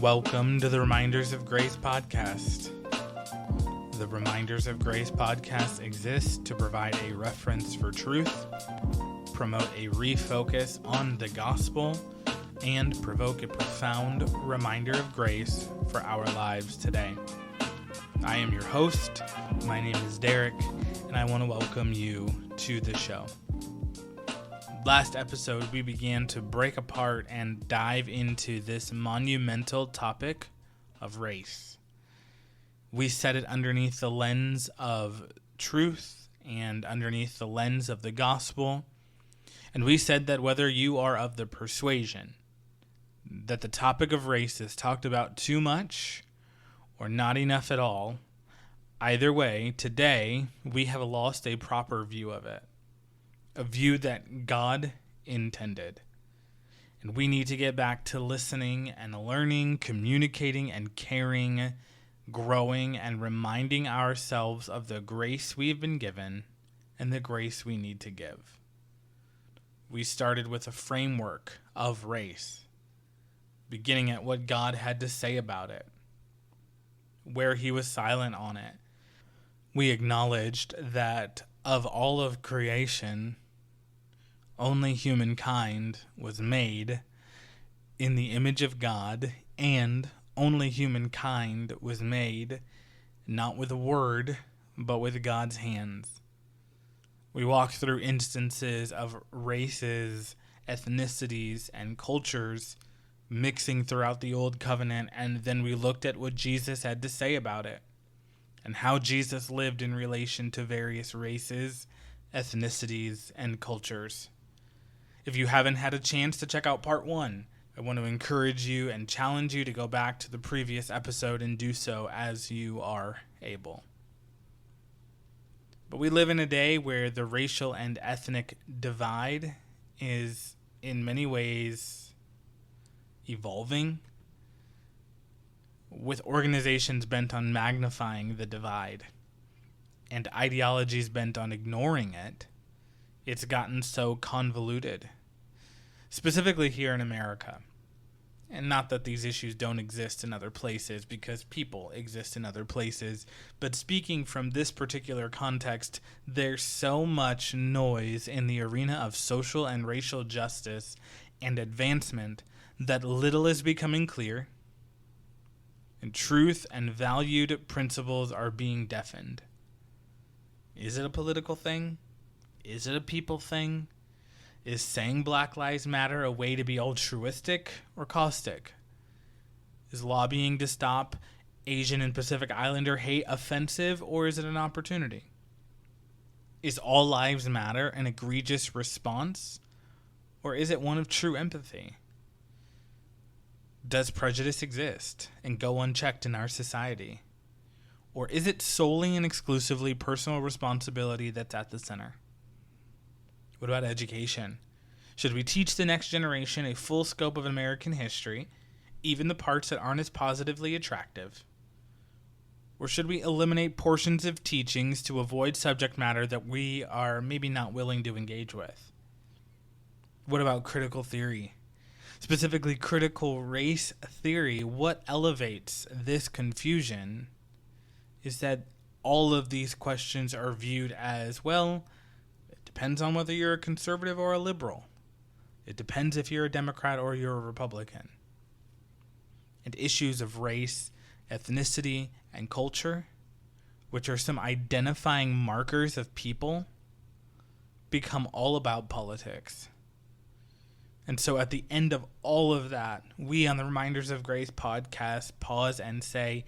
Welcome to the Reminders of Grace podcast. The Reminders of Grace podcast exists to provide a reference for truth, promote a refocus on the gospel, and provoke a profound reminder of grace for our lives today. I am your host. My name is Derek, and I want to welcome you to the show. Last episode, we began to break apart and dive into this monumental topic of race. We set it underneath the lens of truth and underneath the lens of the gospel. And we said that whether you are of the persuasion that the topic of race is talked about too much or not enough at all, either way, today we have lost a proper view of it. A view that God intended. And we need to get back to listening and learning, communicating and caring, growing and reminding ourselves of the grace we've been given and the grace we need to give. We started with a framework of race, beginning at what God had to say about it, where he was silent on it. We acknowledged that of all of creation, only humankind was made in the image of God, and only humankind was made not with a word, but with God's hands. We walked through instances of races, ethnicities, and cultures mixing throughout the Old Covenant, and then we looked at what Jesus had to say about it, and how Jesus lived in relation to various races, ethnicities, and cultures. If you haven't had a chance to check out part 1, I want to encourage you and challenge you to go back to the previous episode and do so as you are able. But we live in a day where the racial and ethnic divide is in many ways evolving, with organizations bent on magnifying the divide and ideologies bent on ignoring it. It's gotten so convoluted, specifically here in America. And not that these issues don't exist in other places, because people exist in other places. But speaking from this particular context, there's so much noise in the arena of social and racial justice and advancement that little is becoming clear, and truth and valued principles are being deafened. Is it a political thing? Is it a people thing? Is saying Black Lives Matter a way to be altruistic or caustic? Is lobbying to stop Asian and Pacific Islander hate offensive, or is it an opportunity? Is all lives matter an egregious response, or is it one of true empathy? Does prejudice exist and go unchecked in our society? Or is it solely and exclusively personal responsibility that's at the center? What about education? Should we teach the next generation a full scope of American history, even the parts that aren't as positively attractive? Or should we eliminate portions of teachings to avoid subject matter that we are maybe not willing to engage with? What about critical theory? Specifically, critical race theory. What elevates this confusion is that all of these questions are viewed as, well, depends on whether you're a conservative or a liberal. It depends if you're a Democrat or you're a Republican. And issues of race, ethnicity, and culture, which are some identifying markers of people, become all about politics. And so at the end of all of that, we on the Reminders of Grace podcast pause and say,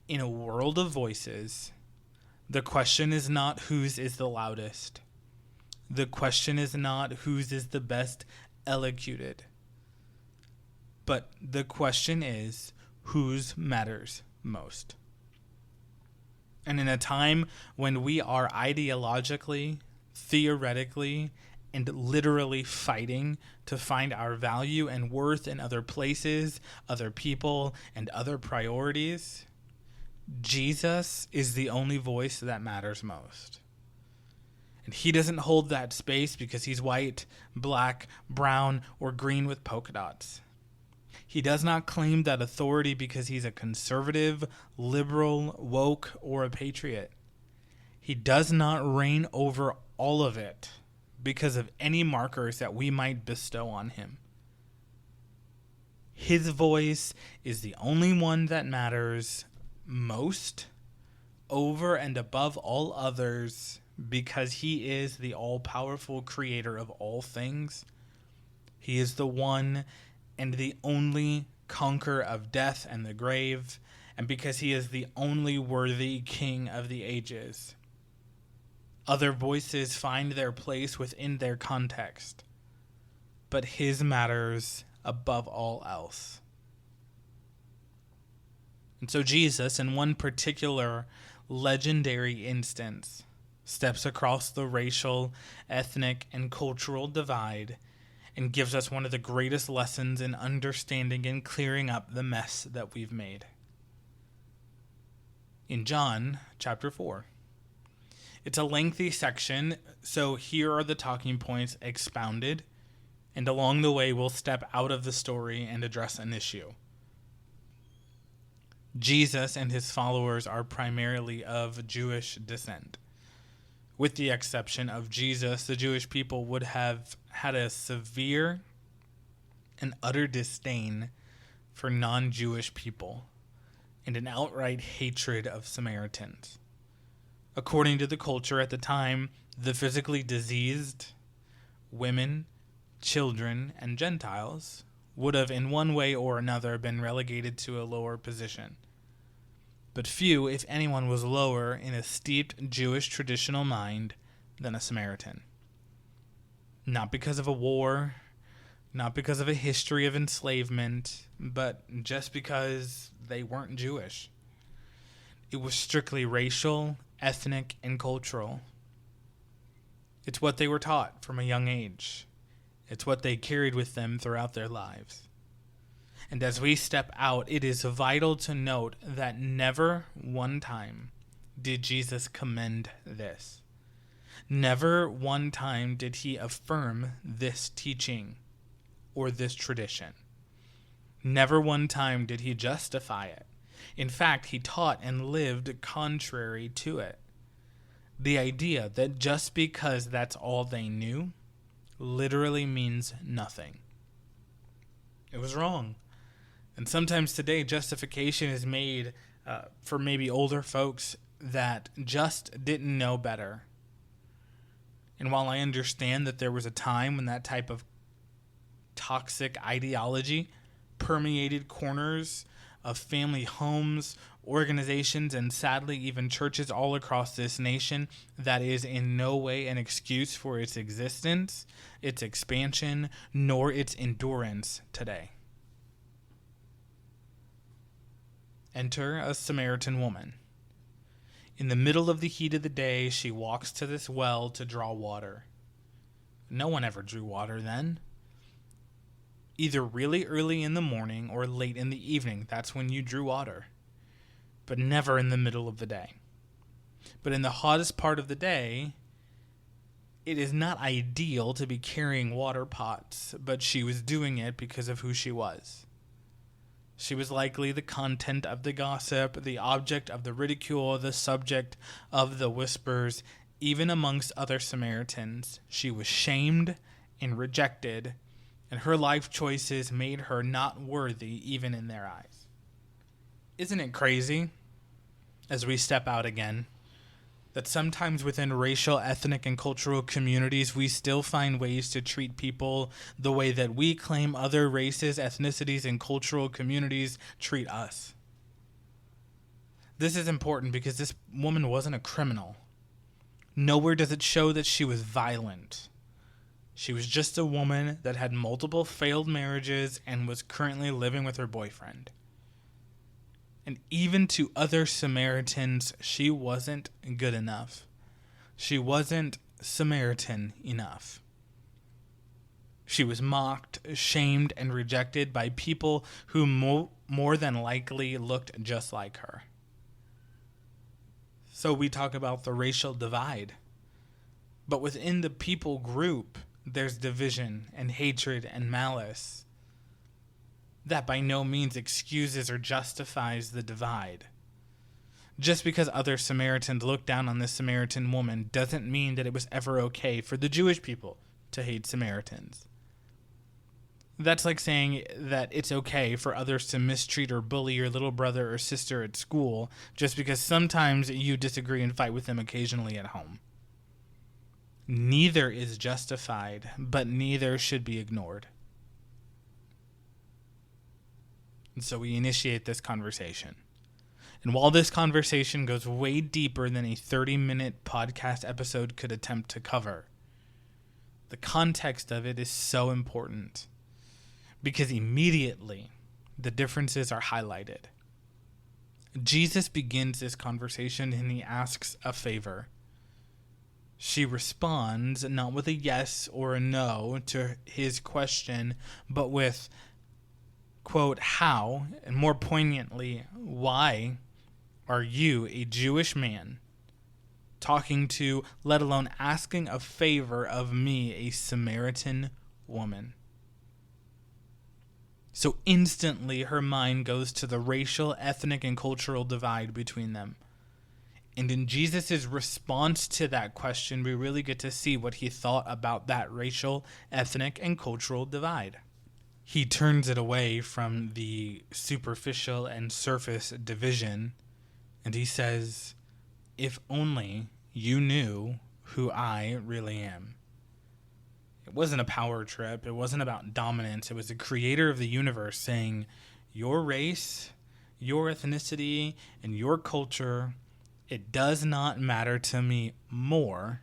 in a world of voices, the question is not whose is the loudest. The question is not whose is the best elocuted. But the question is whose matters most. And in a time when we are ideologically, theoretically, and literally fighting to find our value and worth in other places, other people, and other priorities, Jesus is the only voice that matters most. And he doesn't hold that space because he's white, black, brown, or green with polka dots. He does not claim that authority because he's a conservative, liberal, woke, or a patriot. He does not reign over all of it because of any markers that we might bestow on him. His voice is the only one that matters most, over and above all others, because he is the all-powerful creator of all things. He is the one and the only conqueror of death and the grave, and because he is the only worthy king of the ages. Other voices find their place within their context, but his matters above all else. And so Jesus, in one particular legendary instance, steps across the racial, ethnic, and cultural divide and gives us one of the greatest lessons in understanding and clearing up the mess that we've made. In John chapter 4. It's a lengthy section, so here are the talking points expounded, and along the way we'll step out of the story and address an issue. Jesus and his followers are primarily of Jewish descent. With the exception of Jesus, the Jewish people would have had a severe and utter disdain for non-Jewish people and an outright hatred of Samaritans. According to the culture at the time, the physically diseased, women, children, and Gentiles would have in one way or another been relegated to a lower position. But few, if anyone, was lower in a steeped Jewish traditional mind than a Samaritan. Not because of a war, not because of a history of enslavement, but just because they weren't Jewish. It was strictly racial, ethnic, and cultural. It's what they were taught from a young age. It's what they carried with them throughout their lives. And as we step out, it is vital to note that never one time did Jesus commend this. Never one time did he affirm this teaching or this tradition. Never one time did he justify it. In fact, he taught and lived contrary to it. The idea that just because that's all they knew literally means nothing. It was wrong. And sometimes today, justification is made for maybe older folks that just didn't know better. And while I understand that there was a time when that type of toxic ideology permeated corners of family homes, organizations, and sadly even churches all across this nation, that is in no way an excuse for its existence, its expansion, nor its endurance today. Enter a Samaritan woman. In the middle of the heat of the day, she walks to this well to draw water. No one ever drew water then. Either really early in the morning or late in the evening, that's when you drew water. But never in the middle of the day. But in the hottest part of the day, it is not ideal to be carrying water pots, but she was doing it because of who she was. She was likely the content of the gossip, the object of the ridicule, the subject of the whispers. Even amongst other Samaritans, she was shamed and rejected, and her life choices made her not worthy even in their eyes. Isn't it crazy, as we step out again, that sometimes within racial, ethnic, and cultural communities, we still find ways to treat people the way that we claim other races, ethnicities, and cultural communities treat us? This is important because this woman wasn't a criminal. Nowhere does it show that she was violent. She was just a woman that had multiple failed marriages and was currently living with her boyfriend. And even to other Samaritans, she wasn't good enough. She wasn't Samaritan enough. She was mocked, shamed, and rejected by people who more than likely looked just like her. So we talk about the racial divide. But within the people group, there's division and hatred and malice. that by no means excuses or justifies the divide. Just because other Samaritans looked down on this Samaritan woman doesn't mean that it was ever okay for the Jewish people to hate Samaritans. That's like saying that it's okay for others to mistreat or bully your little brother or sister at school just because sometimes you disagree and fight with them occasionally at home. Neither is justified, but neither should be ignored. And so we initiate this conversation. And while this conversation goes way deeper than a 30-minute podcast episode could attempt to cover, the context of it is so important because immediately the differences are highlighted. Jesus begins this conversation and he asks a favor. She responds not with a yes or a no to his question, but with, quote, how, and more poignantly, why are you, a Jewish man, talking to, let alone asking a favor of me, a Samaritan woman? So instantly her mind goes to the racial, ethnic, and cultural divide between them. And in Jesus' response to that question, we really get to see what he thought about that racial, ethnic, and cultural divide. He turns it away from the superficial and surface division, and he says, if only you knew who I really am. It wasn't a power trip. It wasn't about dominance. It was the creator of the universe saying, your race, your ethnicity, and your culture, it does not matter to me more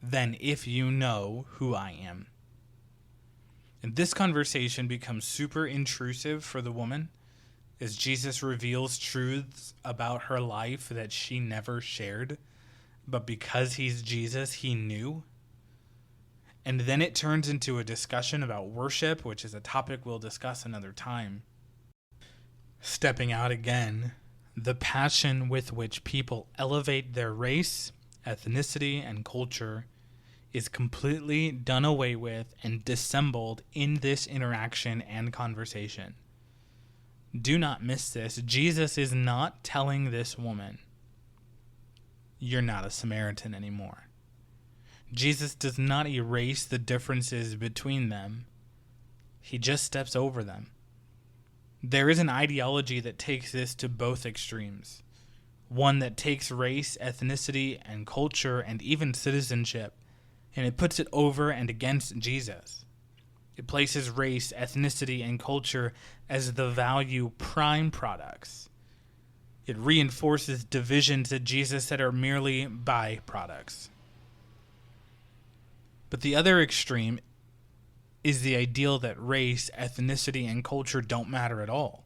than if you know who I am. And this conversation becomes super intrusive for the woman as Jesus reveals truths about her life that she never shared, but because he's Jesus, he knew. And then it turns into a discussion about worship, which is a topic we'll discuss another time. Stepping out again, the passion with which people elevate their race, ethnicity, and culture is completely done away with and dissembled in this interaction and conversation. Do not miss this. Jesus is not telling this woman, you're not a Samaritan anymore. Jesus does not erase the differences between them. He just steps over them. There is an ideology that takes this to both extremes. One that takes race, ethnicity, and culture, and even citizenship, and it puts it over and against Jesus. It places race, ethnicity, and culture as the value prime products. It reinforces divisions that Jesus said are merely byproducts. But the other extreme is the ideal that race, ethnicity, and culture don't matter at all.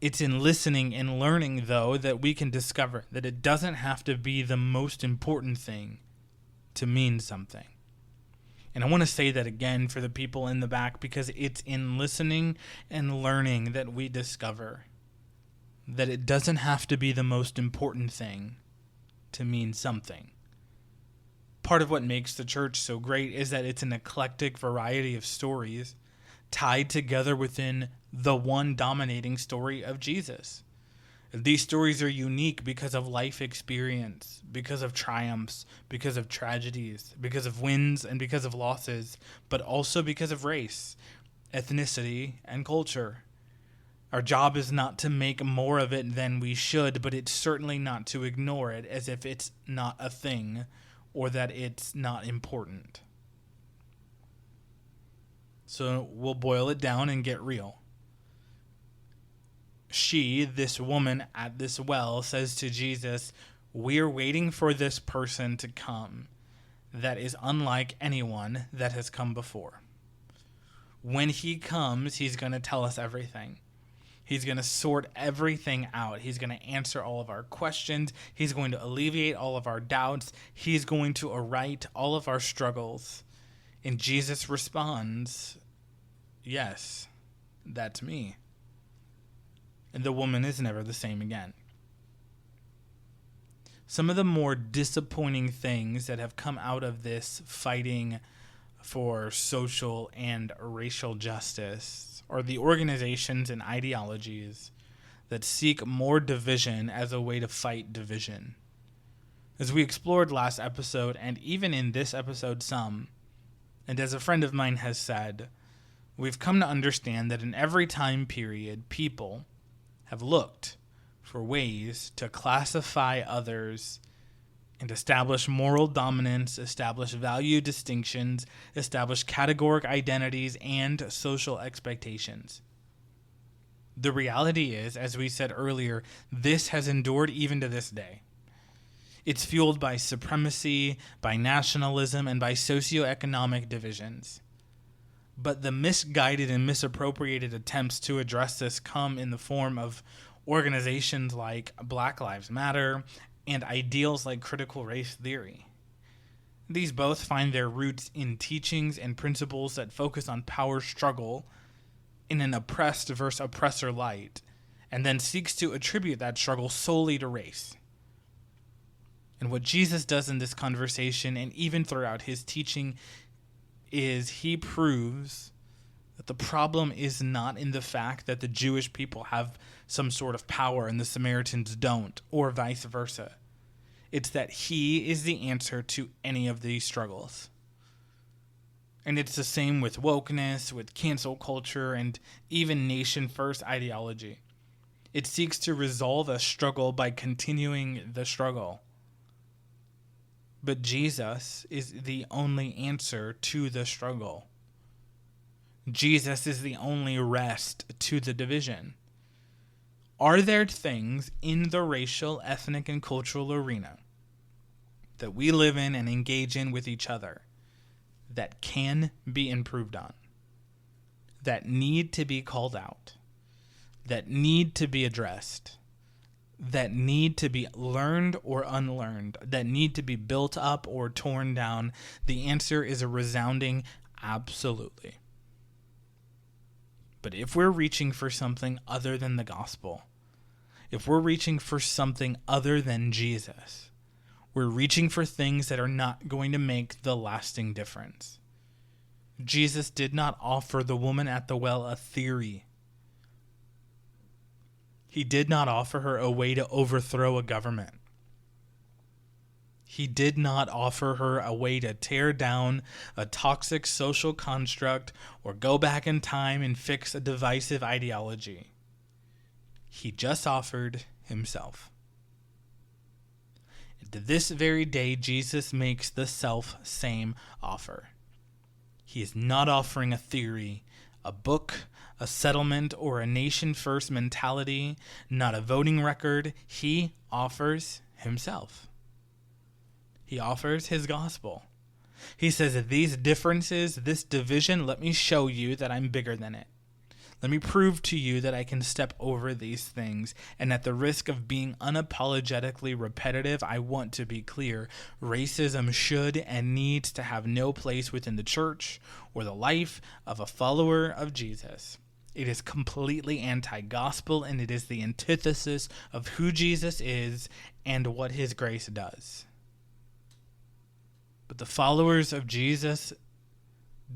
It's in listening and learning, though, that we can discover that it doesn't have to be the most important thing to mean something. And I want to say that again for the people in the back, because it's in listening and learning that we discover that it doesn't have to be the most important thing to mean something. Part of what makes the church so great is that it's an eclectic variety of stories tied together within the one dominating story of Jesus. These stories are unique because of life experience, because of triumphs, because of tragedies, because of wins, and because of losses, but also because of race, ethnicity, and culture. Our job is not to make more of it than we should, but it's certainly not to ignore it as if it's not a thing or that it's not important. So we'll boil it down and get real. She, this woman at this well, says to Jesus, "We're waiting for this person to come that is unlike anyone that has come before. When he comes, he's going to tell us everything. He's going to sort everything out. He's going to answer all of our questions. He's going to alleviate all of our doubts. He's going to right all of our struggles." And Jesus responds, "Yes, that's me." And the woman is never the same again. Some of the more disappointing things that have come out of this fighting for social and racial justice are the organizations and ideologies that seek more division as a way to fight division. As we explored last episode, and even in this episode some, and as a friend of mine has said, we've come to understand that in every time period, people have looked for ways to classify others and establish moral dominance, establish value distinctions, establish categoric identities, and social expectations. The reality is, as we said earlier, this has endured even to this day. It's fueled by supremacy, by nationalism, and by socioeconomic divisions. But the misguided and misappropriated attempts to address this come in the form of organizations like Black Lives Matter and ideals like critical race theory. These both find their roots in teachings and principles that focus on power struggle in an oppressed versus oppressor light, and then seeks to attribute that struggle solely to race. And what Jesus does in this conversation, and even throughout his teaching, is he proves that the problem is not in the fact that the Jewish people have some sort of power and the Samaritans don't, or vice versa. It's that he is the answer to any of these struggles. And it's the same with wokeness, with cancel culture, and even nation-first ideology. It seeks to resolve a struggle by continuing the struggle. But Jesus is the only answer to the struggle. Jesus is the only rest to the division. Are there things in the racial, ethnic, and cultural arena that we live in and engage in with each other that can be improved on, that need to be called out, that need to be addressed, that need to be learned or unlearned, that need to be built up or torn down? The answer is a resounding absolutely. But if we're reaching for something other than the gospel, if we're reaching for something other than Jesus, we're reaching for things that are not going to make the lasting difference. Jesus did not offer the woman at the well a theory. He did not offer her a way to overthrow a government. He did not offer her a way to tear down a toxic social construct or go back in time and fix a divisive ideology. He just offered himself. And to this very day, Jesus makes the self-same offer. He is not offering a theory, a book, a settlement, or a nation-first mentality, not a voting record. He offers himself. He offers his gospel. He says, these differences, this division, let me show you that I'm bigger than it. Let me prove to you that I can step over these things. And at the risk of being unapologetically repetitive, I want to be clear. Racism should and needs to have no place within the church or the life of a follower of Jesus. It is completely anti-gospel, and it is the antithesis of who Jesus is and what his grace does. But the followers of Jesus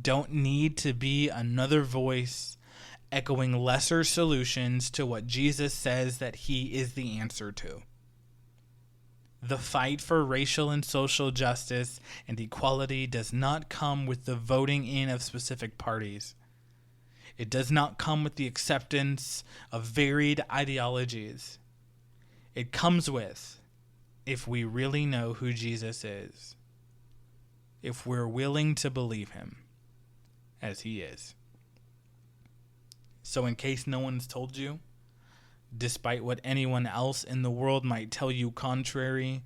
don't need to be another voice echoing lesser solutions to what Jesus says that he is the answer to. The fight for racial and social justice and equality does not come with the voting in of specific parties. It does not come with the acceptance of varied ideologies. It comes with, if we really know who Jesus is, if we're willing to believe him as he is. So in case no one's told you, despite what anyone else in the world might tell you contrary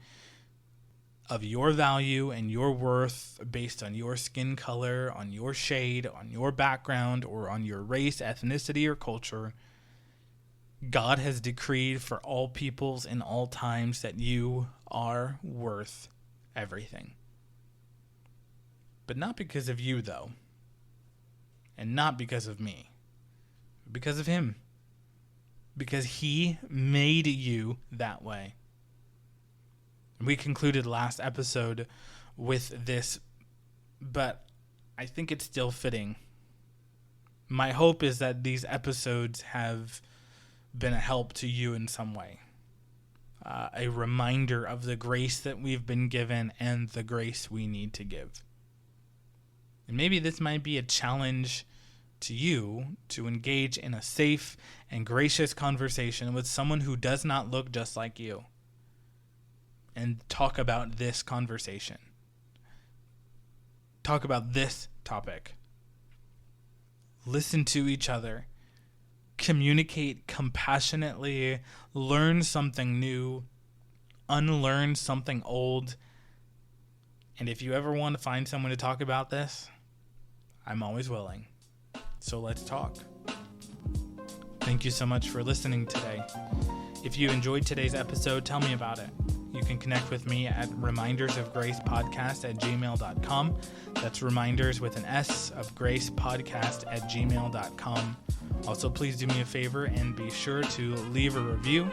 of your value and your worth based on your skin color, on your shade, on your background, or on your race, ethnicity, or culture, God has decreed for all peoples in all times that you are worth everything. But not because of you, though, and not because of me. Because of him. Because he made you that way. We concluded last episode with this, but I think it's still fitting. My hope is that these episodes have been a help to you in some way. A reminder of the grace that we've been given and the grace we need to give. And maybe this might be a challenge to you to engage in a safe and gracious conversation with someone who does not look just like you, and talk about this conversation. Talk about this topic. Listen to each other. Communicate compassionately. Learn something new. Unlearn something old. And if you ever want to find someone to talk about this, I'm always willing. So let's talk. Thank you so much for listening today. If you enjoyed today's episode, tell me about it. You can connect with me at remindersofgracepodcast@gmail.com. That's reminders with an S of gracepodcast@gmail.com. Also, please do me a favor and be sure to leave a review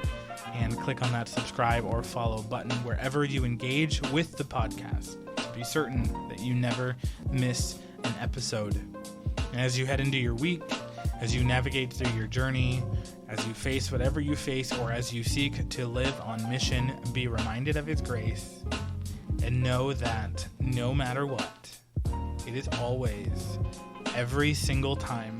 and click on that subscribe or follow button wherever you engage with the podcast. Be certain that you never miss an episode. And as you head into your week, as you navigate through your journey, as you face whatever you face, or as you seek to live on mission, be reminded of His grace and know that no matter what, it is always, every single time,